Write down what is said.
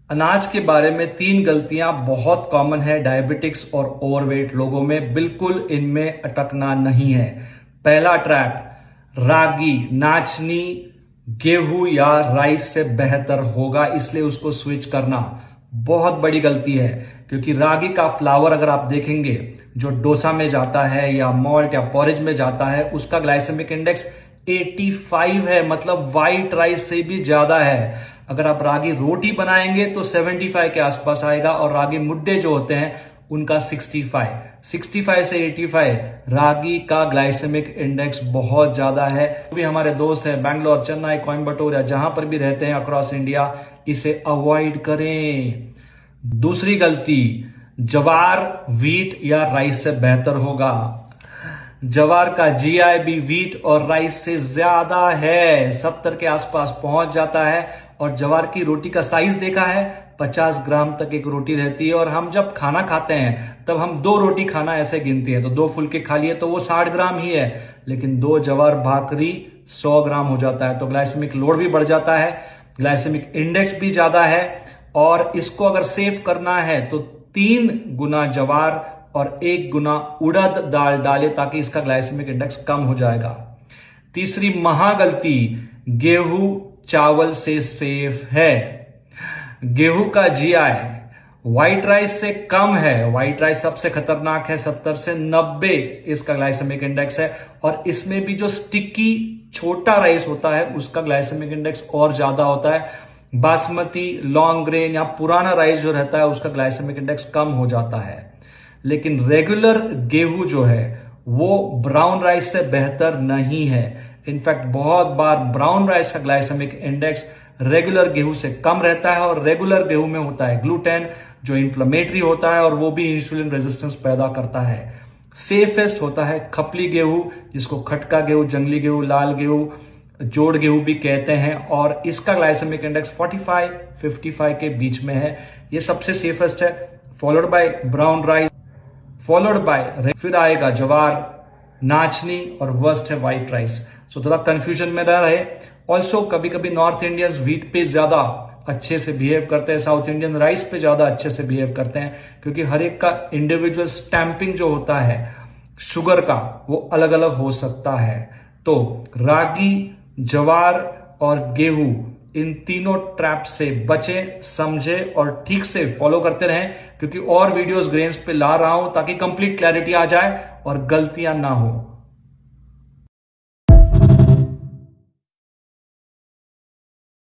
अनाज के बारे में 3 गलतियां बहुत कॉमन है डायबिटिक्स और ओवरवेट लोगों में, बिल्कुल इनमें अटकना नहीं है। पहला ट्रैप, रागी, नाचनी, गेहूं या राइस से बेहतर होगा इसलिए उसको स्विच करना बहुत बड़ी गलती है। क्योंकि रागी का फ्लावर अगर आप देखेंगे जो डोसा में जाता है या मॉल्ट या पॉरेज में जाता है, उसका ग्लाइसेमिक इंडेक्स 85 है, मतलब व्हाइट राइस से भी ज्यादा है। अगर आप रागी रोटी बनाएंगे तो 75 के आसपास आएगा, और रागी मुड्डे जो होते हैं उनका 65 से 85 रागी का ग्लाइसेमिक इंडेक्स बहुत ज्यादा है। भी हमारे दोस्त हैं बैंगलोर, चेन्नई, कोयम्बटूर या जहां पर भी रहते हैं अक्रॉस इंडिया, इसे अवॉइड करें। दूसरी गलती, जवार व्हीट या राइस से बेहतर होगा। जवार का जीआई भी व्हीट और राइस से ज्यादा है, 70 के आसपास पहुंच जाता है। और जवार की रोटी का साइज देखा है, 50 ग्राम तक एक रोटी रहती है। और हम जब खाना खाते हैं तब हम 2 रोटी खाना ऐसे गिनती है, तो 2 फुलके खा लिए तो वो 60 ग्राम ही है, लेकिन 2 जवार भाकरी 100 ग्राम हो जाता है। तो ग्लाइसेमिक लोड भी बढ़ जाता है, ग्लाइसेमिक इंडेक्स भी ज्यादा है। और इसको अगर सेव करना है तो 3 गुना जवार और 1 गुना उड़द दाल डालें ताकि इसका ग्लाइसेमिक इंडेक्स कम हो जाएगा। तीसरी महागलती, गेहूं चावल से सेफ है। गेहूं का जीआई व्हाइट राइस से कम है। व्हाइट राइस सबसे खतरनाक है, 70 से 90 इसका ग्लाइसेमिक इंडेक्स है। और इसमें भी जो स्टिकी छोटा राइस होता है उसका ग्लाइसेमिक इंडेक्स और ज्यादा होता है। बासमती, लॉन्ग ग्रेन या पुराना राइस जो रहता है उसका ग्लाइसेमिक इंडेक्स कम हो जाता है। लेकिन रेगुलर गेहूं जो है वो ब्राउन राइस से बेहतर नहीं है। इनफैक्ट बहुत बार ब्राउन राइस का ग्लाइसेमिक इंडेक्स रेगुलर गेहूं से कम रहता है, और रेगुलर गेहूं में होता है ग्लूटेन जो इन्फ्लेमेटरी होता है और वो भी इंसुलिन रेजिस्टेंस पैदा करता है। सेफेस्ट होता है खपली गेहूं, जिसको खटका गेहूं, जंगली गेहूं, लाल गेहूं, जोड़ गेहूं भी कहते हैं, और इसका ग्लाइसेमिक इंडेक्स 45-55 के बीच में है। ये सबसे सेफेस्ट है, followed by brown rice, followed by फिर आएगा जवार, नाचनी, और वर्स्ट है व्हाइट राइस। सो थोड़ा कंफ्यूजन में ना रहे। ऑल्सो कभी कभी नॉर्थ इंडियंस व्हीट पे ज्यादा अच्छे से बिहेव करते हैं, साउथ इंडियन राइस पे ज्यादा अच्छे से बिहेव करते हैं, क्योंकि हर एक का इंडिविजुअल स्टैंपिंग जो होता है शुगर का वो अलग अलग हो सकता है। तो रागी, जवार और गेहूं, इन तीनों ट्रैप से बचें, समझें और ठीक से फॉलो करते रहें, क्योंकि और वीडियोस ग्रेन्स पे ला रहा हूं ताकि कंप्लीट क्लैरिटी आ जाए और गलतियां ना हो।